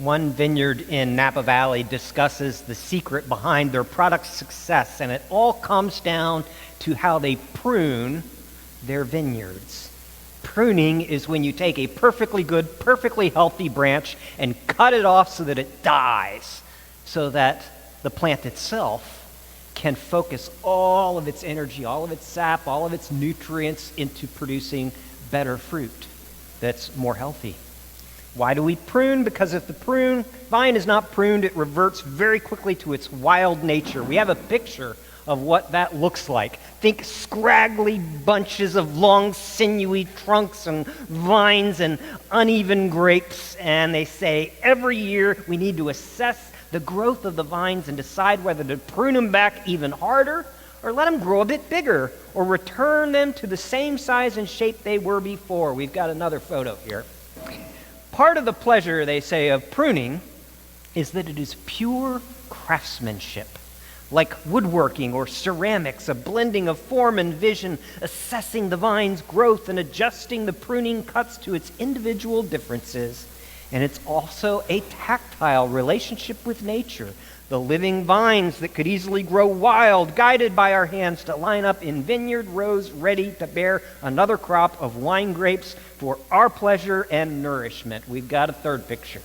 One vineyard in Napa Valley discusses the secret behind their product's success, and it all comes down to how they prune their vineyards. Pruning is when you take a perfectly good, perfectly healthy branch and cut it off so that it dies, so that the plant itself can focus all of its energy, all of its sap, all of its nutrients into producing better fruit that's more healthy. Why do we prune? Because if the vine is not pruned, it reverts very quickly to its wild nature. We have a picture of what that looks like. Think scraggly bunches of long, sinewy trunks and vines and uneven grapes. And they say every year we need to assess the growth of the vines and decide whether to prune them back even harder or let them grow a bit bigger or return them to the same size and shape they were before. We've got another photo here. Part of the pleasure, they say, of pruning is that it is pure craftsmanship, like woodworking or ceramics, a blending of form and vision, assessing the vine's growth and adjusting the pruning cuts to its individual differences. And it's also a tactile relationship with nature, the living vines that could easily grow wild, guided by our hands to line up in vineyard rows ready to bear another crop of wine grapes for our pleasure and nourishment. We've got a third picture.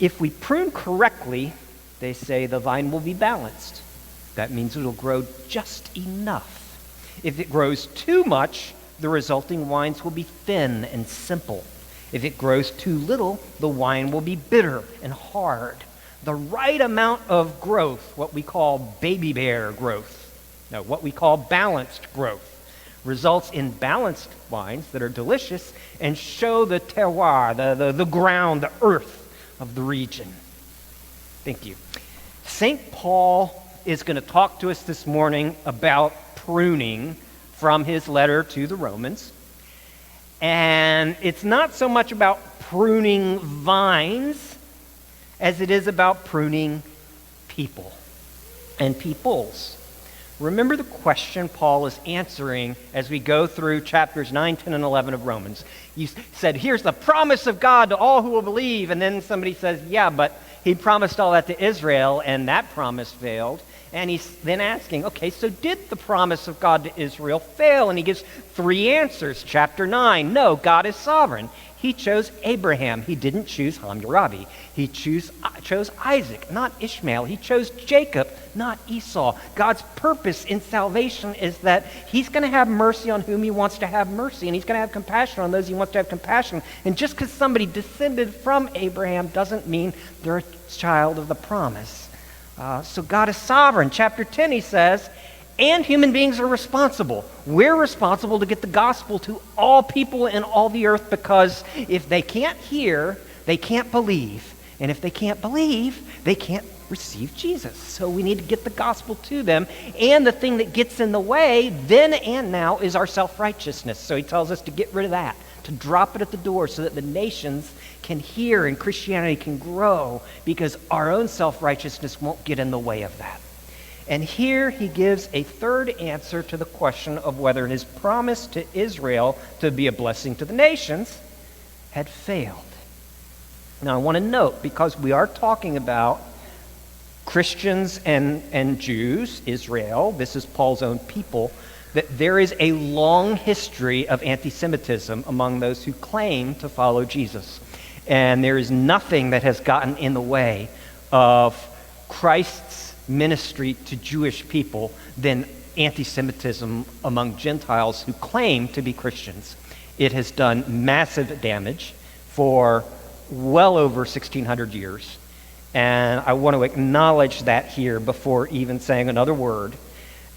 If we prune correctly, they say the vine will be balanced. That means it'll grow just enough. If it grows too much, the resulting wines will be thin and simple. If it grows too little, the wine will be bitter and hard. The right amount of growth, what we call baby bear growth, no, what we call balanced growth, results in balanced wines that are delicious and show the terroir, the ground, the earth of the region. Thank you. St. Paul is going to talk to us this morning about pruning from his letter to the Romans. And it's not so much about pruning vines as it is about pruning people and peoples. Remember the question Paul is answering as we go through chapters 9, 10, and 11 of Romans. You said, here's the promise of God to all who will believe. And then somebody says, yeah, but he promised all that to Israel, and that promise failed. And he's then asking, okay, so did the promise of God to Israel fail? And he gives three answers. Chapter 9, no, God is sovereign. He chose Abraham. He didn't choose Hammurabi. He chose Isaac, not Ishmael. He chose Jacob, not Esau. God's purpose in salvation is that he's going to have mercy on whom he wants to have mercy, and he's going to have compassion on those he wants to have compassion. And just because somebody descended from Abraham doesn't mean they're a child of the promise. So God is sovereign. Chapter 10, he says, and human beings are responsible. We're responsible to get the gospel to all people in all the earth, because if they can't hear, they can't believe. And if they can't believe, they can't receive Jesus. So we need to get the gospel to them. And the thing that gets in the way then and now is our self-righteousness. So he tells us to get rid of that, to drop it at the door so that the nations can hear and Christianity can grow, because our own self-righteousness won't get in the way of that. And here he gives a third answer to the question of whether his promise to Israel to be a blessing to the nations had failed. Now I want to note, because we are talking about Christians and Jews, Israel, this is Paul's own people, that there is a long history of anti-Semitism among those who claim to follow Jesus. And there is nothing that has gotten in the way of Christ's ministry to Jewish people than anti-Semitism among Gentiles who claim to be Christians. It has done massive damage for well over 1,600 years. And I want to acknowledge that here before even saying another word.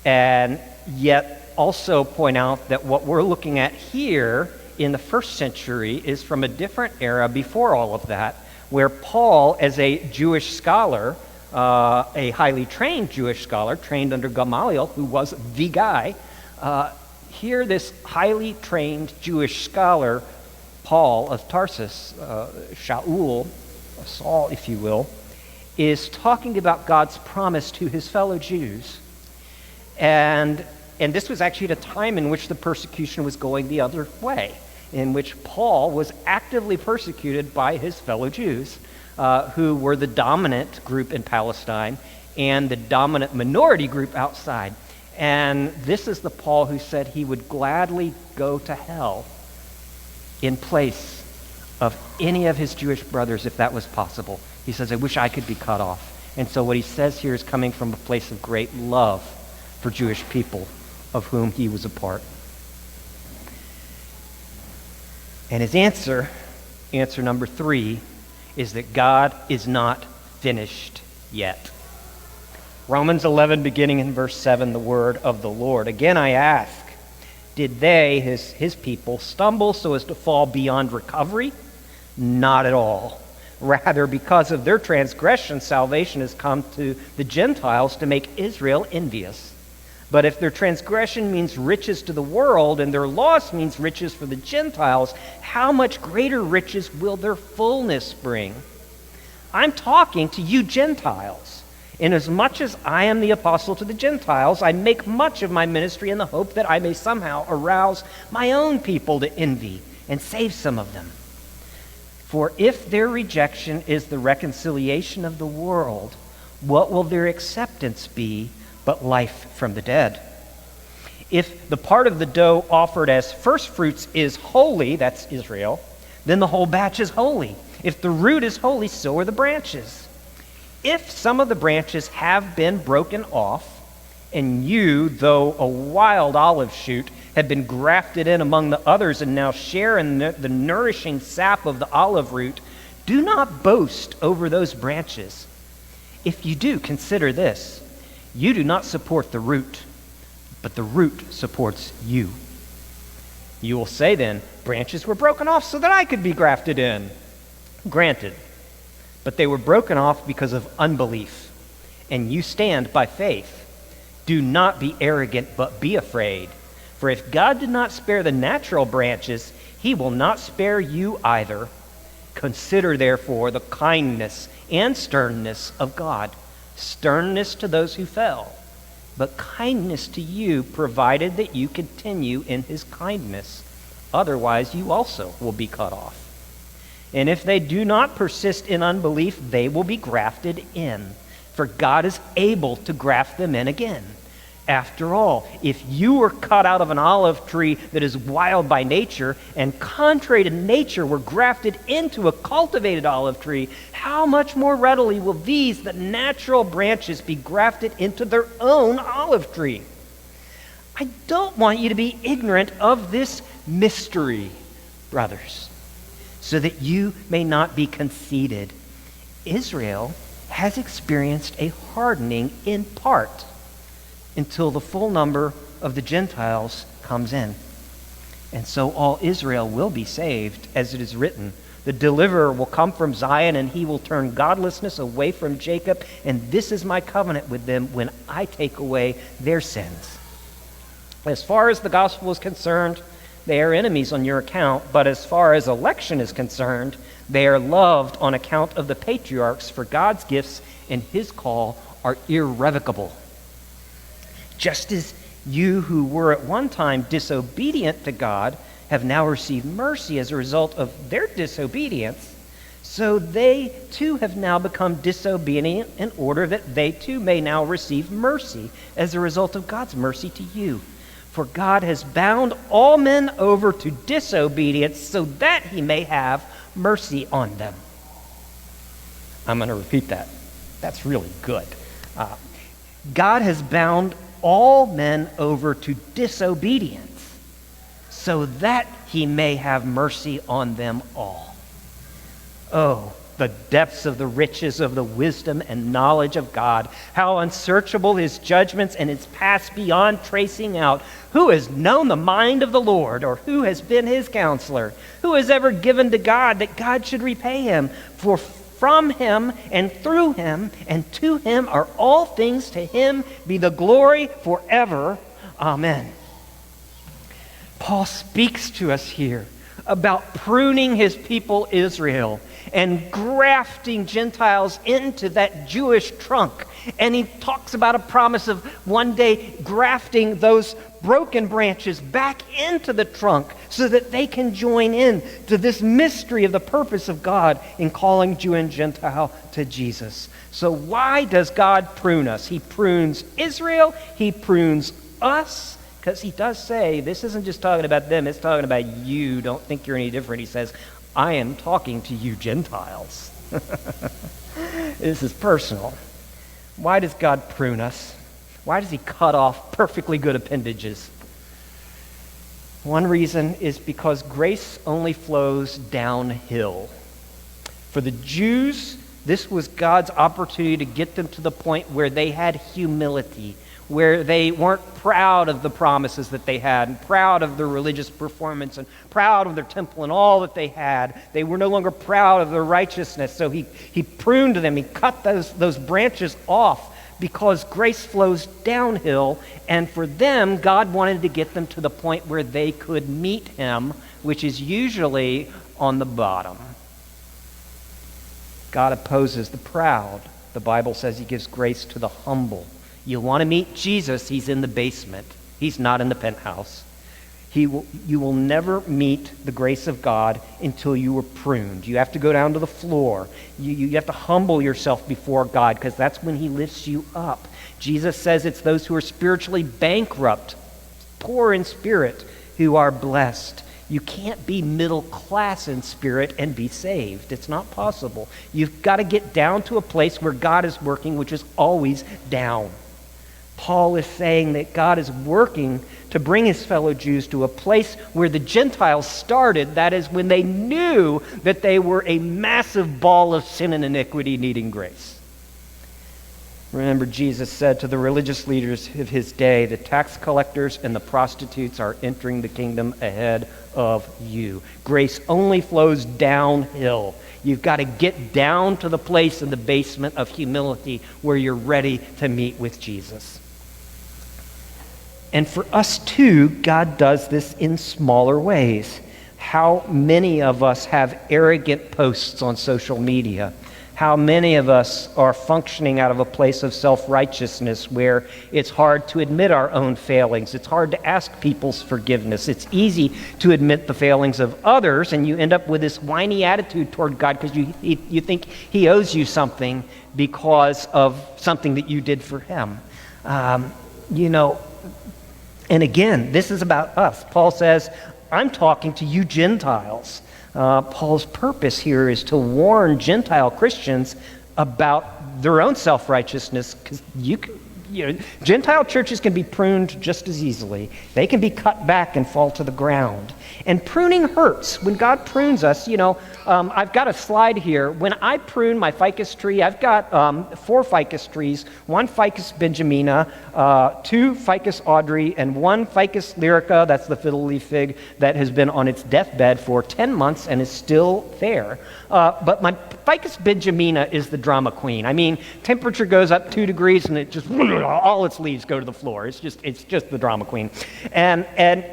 And yet also point out that what we're looking at here in the first century is from a different era before all of that, where Paul, as a Jewish scholar, a highly trained Jewish scholar, trained under Gamaliel, who was the guy, here this highly trained Jewish scholar, Paul of Tarsus, Saul, if you will, is talking about God's promise to his fellow Jews. And this was actually at a time in which the persecution was going the other way. in which Paul was actively persecuted by his fellow Jews, who were the dominant group in Palestine and the dominant minority group outside. And this is the Paul who said he would gladly go to hell in place of any of his Jewish brothers if that was possible. He says, I wish I could be cut off. And so what he says here is coming from a place of great love for Jewish people, of whom he was a part. And his answer number 3, is that God is not finished yet. Romans 11, beginning in verse 7, the word of the Lord. Again I ask, did they, his people, stumble so as to fall beyond recovery? Not at all. Rather, because of their transgression, salvation has come to the Gentiles to make Israel envious. But if their transgression means riches to the world and their loss means riches for the Gentiles, how much greater riches will their fullness bring? I'm talking to you Gentiles. Inasmuch as I am the apostle to the Gentiles, I make much of my ministry in the hope that I may somehow arouse my own people to envy and save some of them. For if their rejection is the reconciliation of the world, what will their acceptance be but life from the dead? If the part of the dough offered as first fruits is holy, that's Israel, then the whole batch is holy. If the root is holy, so are the branches. If some of the branches have been broken off, and you, though a wild olive shoot, have been grafted in among the others and now share in the nourishing sap of the olive root, do not boast over those branches. If you do, consider this. You do not support the root, but the root supports you. You will say then, branches were broken off so that I could be grafted in. Granted, but they were broken off because of unbelief, and you stand by faith. Do not be arrogant, but be afraid. For if God did not spare the natural branches, he will not spare you either. Consider, therefore, the kindness and sternness of God. Sternness to those who fell, but kindness to you, provided that you continue in his kindness. Otherwise, you also will be cut off. And if they do not persist in unbelief, they will be grafted in. For God is able to graft them in again. After all, if you were cut out of an olive tree that is wild by nature, and contrary to nature were grafted into a cultivated olive tree, how much more readily will these, the natural branches, be grafted into their own olive tree? I don't want you to be ignorant of this mystery, brothers, so that you may not be conceited. Israel has experienced a hardening in part, until the full number of the Gentiles comes in. And so all Israel will be saved, as it is written, the deliverer will come from Zion, and he will turn godlessness away from Jacob, and this is my covenant with them when I take away their sins. As far as the gospel is concerned, they are enemies on your account, but as far as election is concerned, they are loved on account of the patriarchs, for God's gifts and his call are irrevocable. Just as you who were at one time disobedient to God have now received mercy as a result of their disobedience, so they too have now become disobedient in order that they too may now receive mercy as a result of God's mercy to you. For God has bound all men over to disobedience so that he may have mercy on them. I'm going to repeat that. That's really good. God has bound all men over to disobedience, so that he may have mercy on them all. Oh, the depths of the riches of the wisdom and knowledge of God, how unsearchable his judgments and his paths beyond tracing out. Who has known the mind of the Lord, or who has been his counselor? Who has ever given to God that God should repay him? For from him and through him and to him are all things. To him be the glory forever. Amen. Paul speaks to us here about pruning his people Israel and grafting Gentiles into that Jewish trunk. And he talks about a promise of one day grafting those broken branches back into the trunk so that they can join in to this mystery of the purpose of God in calling Jew and Gentile to Jesus. So why does God prune us? He prunes Israel. He prunes us. Because he does say, this isn't just talking about them, it's talking about you. Don't think you're any different. He says, I am talking to you Gentiles. This is personal. Why does God prune us? Why does he cut off perfectly good appendages? One reason is because grace only flows downhill. For the Jews, this was God's opportunity to get them to the point where they had humility, where they weren't proud of the promises that they had, and proud of their religious performance, and proud of their temple and all that they had. They were no longer proud of their righteousness. So he pruned them. He cut those branches off because grace flows downhill. And for them, God wanted to get them to the point where they could meet him, which is usually on the bottom. God opposes the proud. The Bible says he gives grace to the humble. You want to meet Jesus, he's in the basement. He's not in the penthouse. You will never meet the grace of God until you are pruned. You have to go down to the floor. You have to humble yourself before God, because that's when he lifts you up. Jesus says it's those who are spiritually bankrupt, poor in spirit, who are blessed. You can't be middle class in spirit and be saved. It's not possible. You've got to get down to a place where God is working, which is always down. Paul is saying that God is working to bring his fellow Jews to a place where the Gentiles started, that is, when they knew that they were a massive ball of sin and iniquity needing grace. Remember, Jesus said to the religious leaders of his day, the tax collectors and the prostitutes are entering the kingdom ahead of you. Grace only flows downhill. You've got to get down to the place in the basement of humility where you're ready to meet with Jesus. And for us too, God does this in smaller ways. How many of us have arrogant posts on social media? How many of us are functioning out of a place of self-righteousness where it's hard to admit our own failings? It's hard to ask people's forgiveness. It's easy to admit the failings of others, and you end up with this whiny attitude toward God because you think he owes you something because of something that you did for him. And again, this is about us. Paul says, I'm talking to you Gentiles. Paul's purpose here is to warn Gentile Christians about their own self-righteousness, because Gentile churches can be pruned just as easily. They can be cut back and fall to the ground. And pruning hurts. When God prunes us, I've got a slide here. When I prune my ficus tree, I've got 4 ficus trees, 1 ficus benjamina, 2 ficus audrey, and 1 ficus lyrica, that's the fiddle leaf fig, that has been on its deathbed for 10 months and is still there. But my ficus benjamina is the drama queen. I mean, temperature goes up 2 degrees and it just, all its leaves go to the floor. It's just the drama queen. And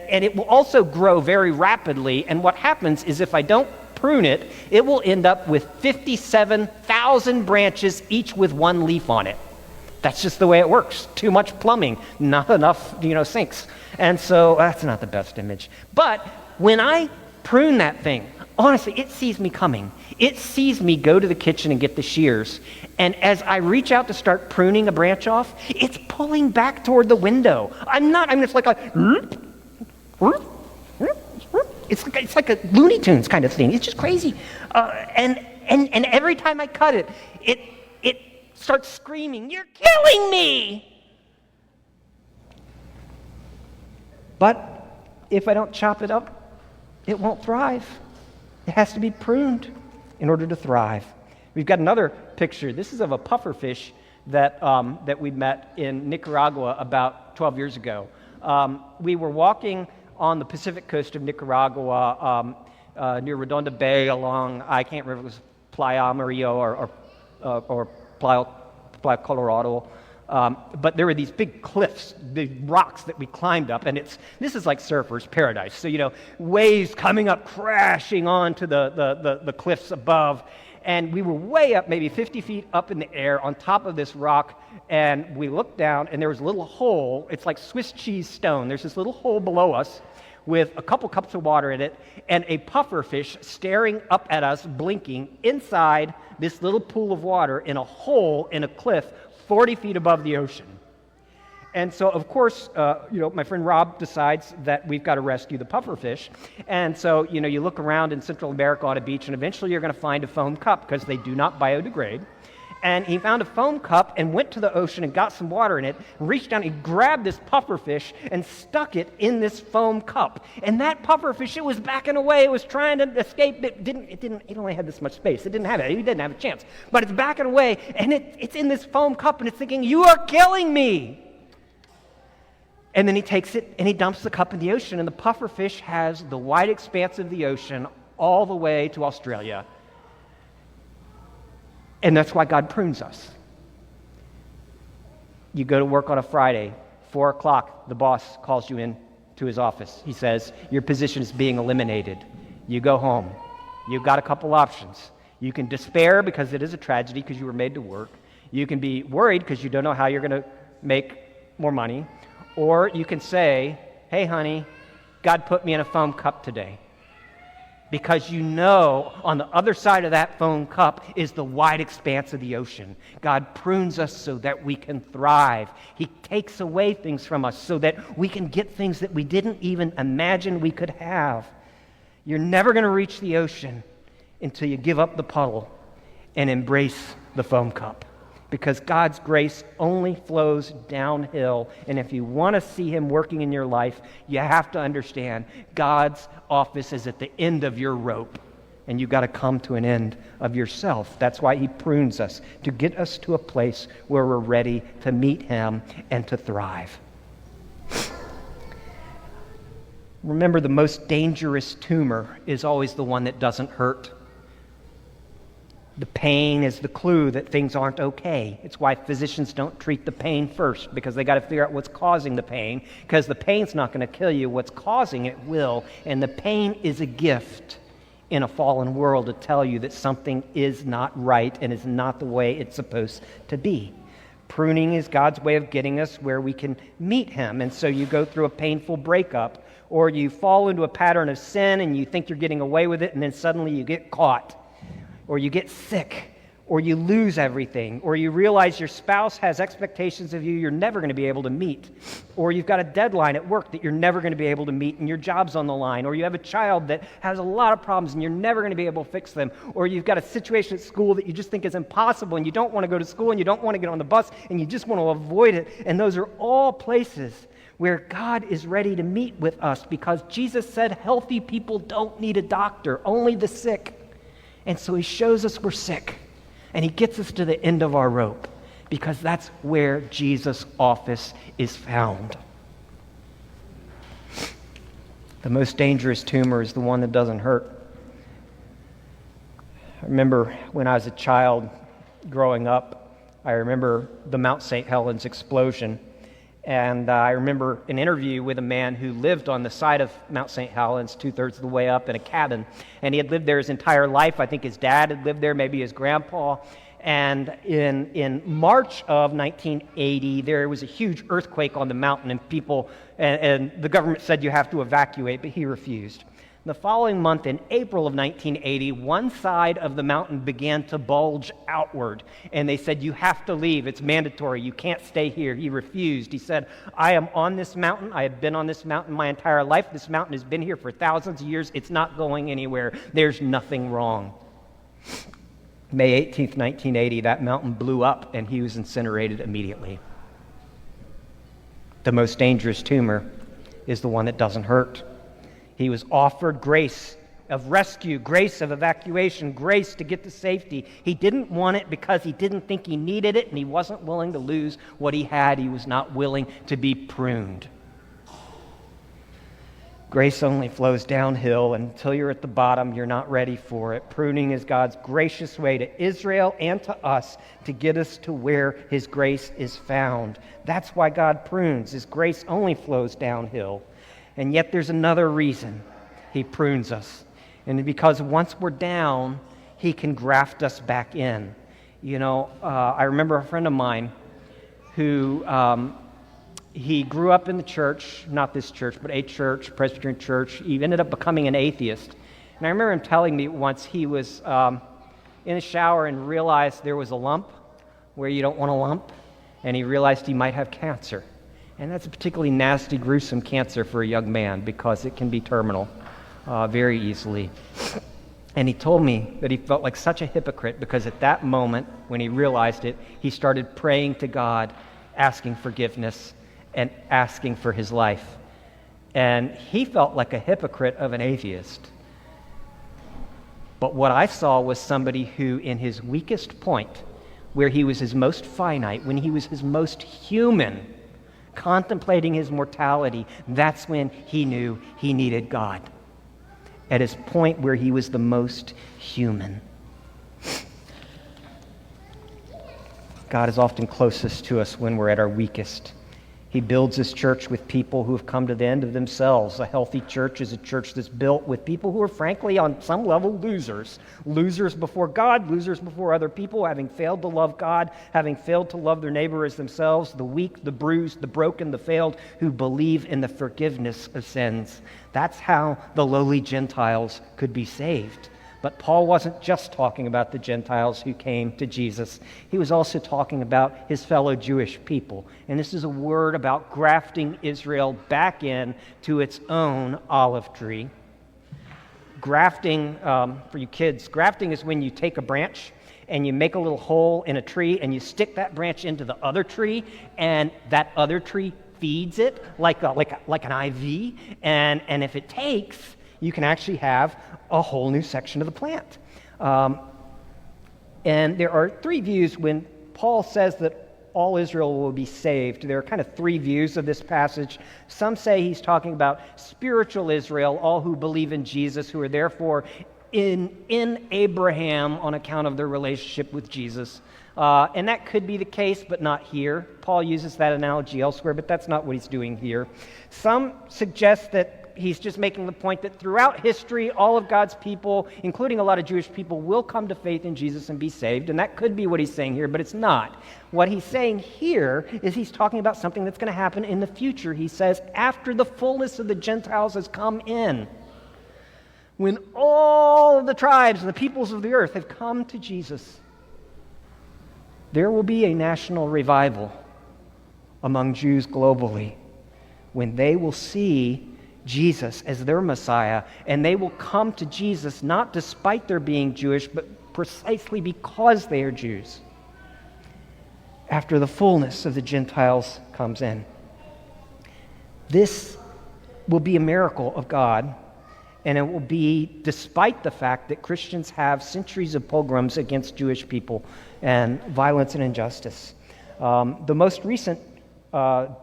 it will also grow very rapidly, and what happens is if I don't prune it, it will end up with 57,000 branches, each with 1 leaf on it. That's just the way it works. Too much plumbing, not enough, sinks. And so that's not the best image. But when I prune that thing, honestly, it sees me coming. It sees me go to the kitchen and get the shears. And as I reach out to start pruning a branch off, it's pulling back toward the window. It's like it's like a Looney Tunes kind of thing. It's just crazy. And every time I cut it, it starts screaming, "You're killing me!" But if I don't chop it up, it won't thrive. It has to be pruned in order to thrive. We've got another picture. This is of a pufferfish that we met in Nicaragua about 12 years ago. We were walking on the Pacific coast of Nicaragua, near Redonda Bay, along, I can't remember if it was Playa Amarillo or Playa Colorado. But there were these big cliffs, big rocks that we climbed up, and this is like surfers' paradise. So, waves coming up, crashing onto the cliffs above. and we were way up, maybe 50 feet up in the air on top of this rock, and we looked down, and there was a little hole. It's like Swiss cheese stone. There's this little hole below us with a couple cups of water in it, and a pufferfish staring up at us, blinking, inside this little pool of water in a hole in a cliff 40 feet above the ocean. And so, of course, my friend Rob decides that we've got to rescue the pufferfish. And so, you look around in Central America on a beach, and eventually you're going to find a foam cup because they do not biodegrade. And he found a foam cup and went to the ocean and got some water in it, reached down, he grabbed this pufferfish and stuck it in this foam cup. And that pufferfish, it was backing away, it was trying to escape, it only had this much space, he didn't have a chance. But it's backing away, and it's in this foam cup, and it's thinking, you are killing me! And then he takes it and he dumps the cup in the ocean, and the pufferfish has the wide expanse of the ocean all the way to Australia. And that's why God prunes us. You go to work on a Friday, 4 o'clock, the boss calls you in to his office. He says, your position is being eliminated. You go home. You've got a couple options. You can despair because it is a tragedy because you were made to work. You can be worried because you don't know how you're going to make more money. Or you can say, hey, honey, God put me in a foam cup today. Because on the other side of that foam cup is the wide expanse of the ocean. God prunes us so that we can thrive. He takes away things from us so that we can get things that we didn't even imagine we could have. You're never going to reach the ocean until you give up the puddle and embrace the foam cup. Because God's grace only flows downhill. And if you want to see Him working in your life, you have to understand God's office is at the end of your rope. And you've got to come to an end of yourself. That's why He prunes us, to get us to a place where we're ready to meet Him and to thrive. Remember, the most dangerous tumor is always the one that doesn't hurt. The pain is the clue that things aren't okay. It's why physicians don't treat the pain first, because they got to figure out what's causing the pain, because the pain's not going to kill you. What's causing it will. And the pain is a gift in a fallen world to tell you that something is not right and is not the way it's supposed to be. Pruning is God's way of getting us where we can meet Him. And so you go through a painful breakup, or you fall into a pattern of sin and you think you're getting away with it, and then suddenly you get caught. Or you get sick, or you lose everything, or you realize your spouse has expectations of you you're never going to be able to meet, or you've got a deadline at work that you're never going to be able to meet and your job's on the line, or you have a child that has a lot of problems and you're never going to be able to fix them, or you've got a situation at school that you just think is impossible and you don't want to go to school and you don't want to get on the bus and you just want to avoid it. And those are all places where God is ready to meet with us, because Jesus said healthy people don't need a doctor, only the sick. And so He shows us we're sick, and He gets us to the end of our rope, because that's where Jesus' office is found. The most dangerous tumor is the one that doesn't hurt. I remember when I was a child growing up, I remember the Mount St. Helens explosion. And I remember an interview with a man who lived on the side of Mount St. Helens, 2/3 of the way up in a cabin. And he had lived there his entire life. I think his dad had lived there, maybe his grandpa. And in March of 1980, there was a huge earthquake on the mountain, and the government said you have to evacuate, but he refused. The following month, in April of 1980, one side of the mountain began to bulge outward, and they said, you have to leave. It's mandatory. You can't stay here. He refused. He said, I am on this mountain. I have been on this mountain my entire life. This mountain has been here for thousands of years. It's not going anywhere. There's nothing wrong. May 18th, 1980, that mountain blew up, and he was incinerated immediately. The most dangerous tumor is the one that doesn't hurt. He was offered grace of rescue, grace of evacuation, grace to get to safety. He didn't want it because he didn't think he needed it, and he wasn't willing to lose what he had. He was not willing to be pruned. Grace only flows downhill, and until you're at the bottom, you're not ready for it. Pruning is God's gracious way to Israel and to us to get us to where His grace is found. That's why God prunes. His grace only flows downhill. And yet there's another reason He prunes us. And because once we're down, he can graft us back in. I remember a friend of mine who he grew up in the church, not this church, but a church, Presbyterian Church. He ended up becoming an atheist. And I remember him telling me once he was in the shower and realized there was a lump where you don't want a lump, and he realized he might have cancer. And that's a particularly nasty, gruesome cancer for a young man because it can be terminal very easily. And he told me that he felt like such a hypocrite because at that moment, when he realized it, he started praying to God, asking forgiveness and asking for his life. And he felt like a hypocrite of an atheist. But what I saw was somebody who, in his weakest point, where he was his most finite, when he was his most human, contemplating his mortality, that's when he knew he needed God. At his point where he was the most human. God is often closest to us when we're at our weakest. He builds his church with people who have come to the end of themselves. A healthy church is a church that's built with people who are frankly on some level losers. Losers before God, losers before other people, having failed to love God, having failed to love their neighbor as themselves, the weak, the bruised, the broken, the failed, who believe in the forgiveness of sins. That's how the lowly Gentiles could be saved. But Paul wasn't just talking about the Gentiles who came to Jesus. He was also talking about his fellow Jewish people. And this is a word about grafting Israel back in to its own olive tree. Grafting, for you kids, grafting is when you take a branch and you make a little hole in a tree and you stick that branch into the other tree, and that other tree feeds it like an IV. And if it takes, you can actually have a whole new section of the plant. And there are three views when Paul says that all Israel will be saved. There are kind of three views of this passage. Some say he's talking about spiritual Israel, all who believe in Jesus, who are therefore in Abraham on account of their relationship with Jesus. And that could be the case, but not here. Paul uses that analogy elsewhere, but that's not what he's doing here. Some suggest that he's just making the point that throughout history, all of God's people, including a lot of Jewish people, will come to faith in Jesus and be saved. And that could be what he's saying here, but it's not. What he's saying here is he's talking about something that's going to happen in the future. He says, after the fullness of the Gentiles has come in, when all of the tribes and the peoples of the earth have come to Jesus, there will be a national revival among Jews globally when they will see Jesus as their Messiah, and they will come to Jesus not despite their being Jewish, but precisely because they are Jews. After the fullness of the Gentiles comes in. This will be a miracle of God, and it will be despite the fact that Christians have centuries of pogroms against Jewish people and violence and injustice. The most recent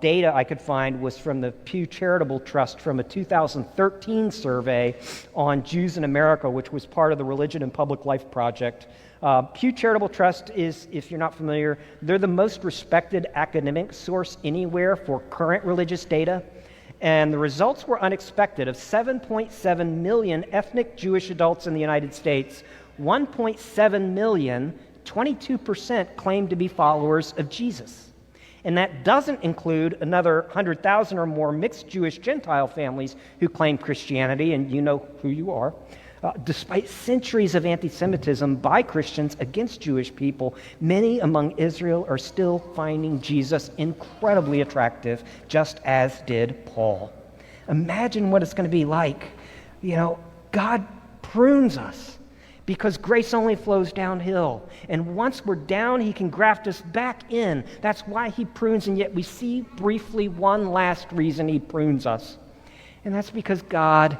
data I could find was from the Pew Charitable Trust from a 2013 survey on Jews in America, which was part of the Religion and Public Life Project. Pew Charitable Trust is, if you're not familiar, they're the most respected academic source anywhere for current religious data. And the results were unexpected. Of 7.7 million ethnic Jewish adults in the United States, 1.7 million, 22% claim to be followers of Jesus. And that doesn't include another 100,000 or more mixed Jewish Gentile families who claim Christianity, and you know who you are. Despite centuries of anti-Semitism by Christians against Jewish people, many among Israel are still finding Jesus incredibly attractive, just as did Paul. Imagine what it's going to be like. God prunes us because grace only flows downhill. And once we're down, he can graft us back in. That's why he prunes, and yet we see briefly one last reason he prunes us. And that's because God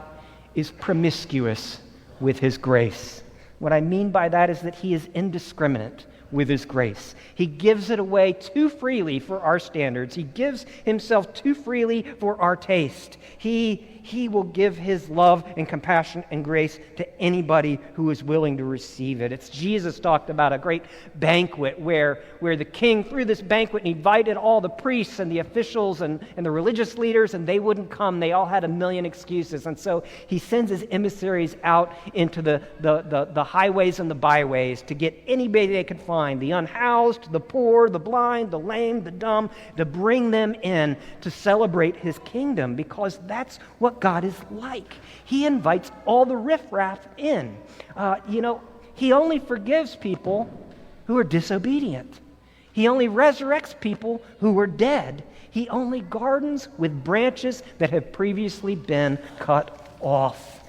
is promiscuous with his grace. What I mean by that is that he is indiscriminate with his grace. He gives it away too freely for our standards. He gives himself too freely for our taste. He will give his love and compassion and grace to anybody who is willing to receive it. It's Jesus talked about a great banquet where the king threw this banquet and invited all the priests and the officials and the religious leaders, and they wouldn't come. They all had a million excuses. And so he sends his emissaries out into the the highways and the byways to get anybody they could find, the unhoused, the poor, the blind, the lame, the dumb, to bring them in to celebrate his kingdom, because that's what God is like. He invites all the riffraff in. He only forgives people who are disobedient. He only resurrects people who were dead. He only gardens with branches that have previously been cut off.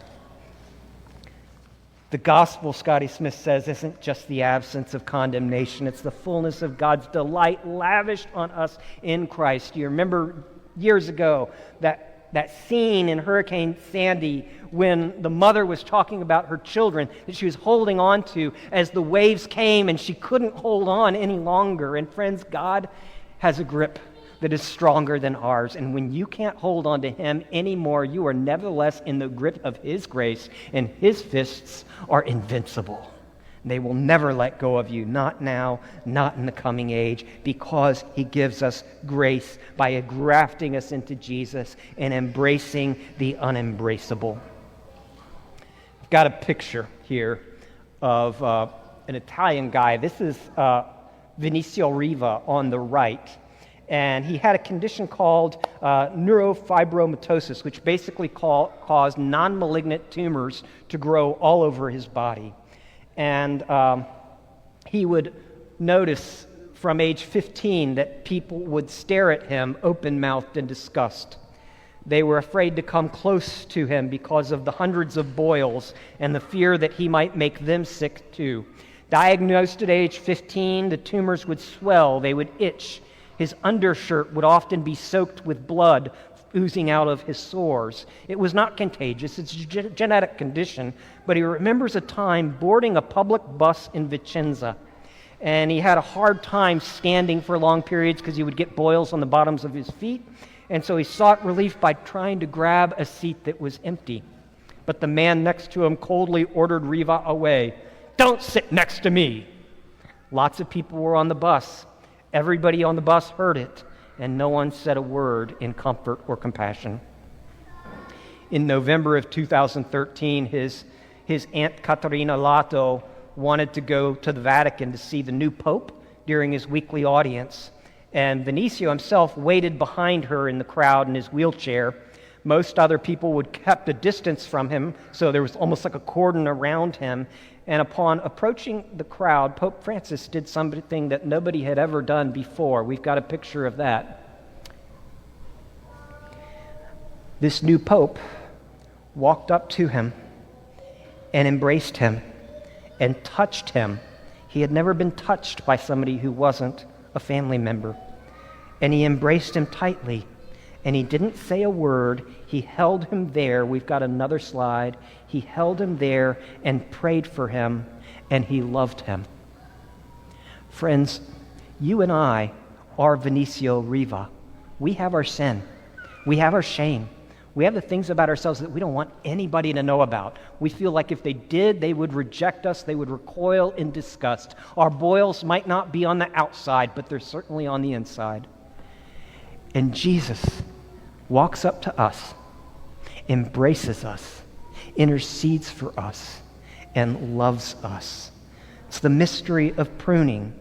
The gospel, Scotty Smith says, isn't just the absence of condemnation. It's the fullness of God's delight lavished on us in Christ. You remember years ago that scene in Hurricane Sandy when the mother was talking about her children that she was holding on to as the waves came and she couldn't hold on any longer. And friends, God has a grip that is stronger than ours. And when you can't hold on to him anymore, you are nevertheless in the grip of his grace, and his fists are invincible. They will never let go of you, not now, not in the coming age, because he gives us grace by grafting us into Jesus and embracing the unembraceable. I've got a picture here of an Italian guy. This is Vinicio Riva on the right. And he had a condition called neurofibromatosis, which basically caused non-malignant tumors to grow all over his body. And he would notice from age 15 that people would stare at him open-mouthed in disgust. They were afraid to come close to him because of the hundreds of boils and the fear that he might make them sick too. Diagnosed at age 15, the tumors would swell, they would itch. His undershirt would often be soaked with blood oozing out of his sores. It was not contagious, it's a genetic condition, but he remembers a time boarding a public bus in Vicenza, and he had a hard time standing for long periods because he would get boils on the bottoms of his feet, and so he sought relief by trying to grab a seat that was empty. But the man next to him coldly ordered Riva away. "Don't sit next to me!" Lots of people were on the bus. Everybody on the bus heard it, and no one said a word in comfort or compassion. In November of 2013, his Aunt Caterina Lato wanted to go to the Vatican to see the new Pope during his weekly audience, and Vinicio himself waited behind her in the crowd in his wheelchair. Most other people would kept a distance from him, so there was almost like a cordon around him. And upon approaching the crowd, Pope Francis did something that nobody had ever done before. We've got a picture of that. This new Pope walked up to him and embraced him and touched him. He had never been touched by somebody who wasn't a family member. And he embraced him tightly. And he didn't say a word. He held him there. We've got another slide. He held him there and prayed for him, and he loved him. Friends, you and I are Vinicio Riva. We have our sin. We have our shame. We have the things about ourselves that we don't want anybody to know about. We feel like if they did, they would reject us. They would recoil in disgust. Our boils might not be on the outside, but they're certainly on the inside. And Jesus walks up to us, embraces us, intercedes for us, and loves us. It's the mystery of pruning,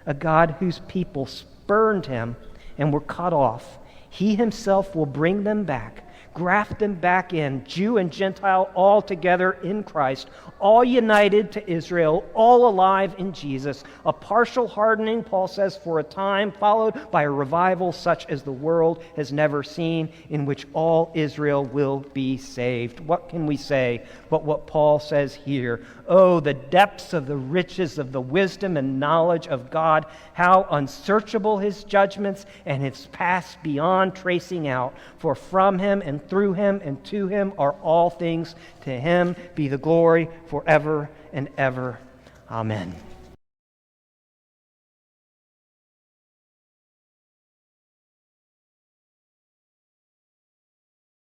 a God whose people spurned him and were cut off. He himself will bring them back, graft them back in, Jew and Gentile all together in Christ, all united to Israel, all alive in Jesus. A partial hardening, Paul says, for a time, followed by a revival such as the world has never seen, in which all Israel will be saved. What can we say but what Paul says here? Oh, the depths of the riches of the wisdom and knowledge of God, how unsearchable his judgments and his past beyond tracing out. For from him and through him and to him are all things. To him be the glory forever and ever. Amen.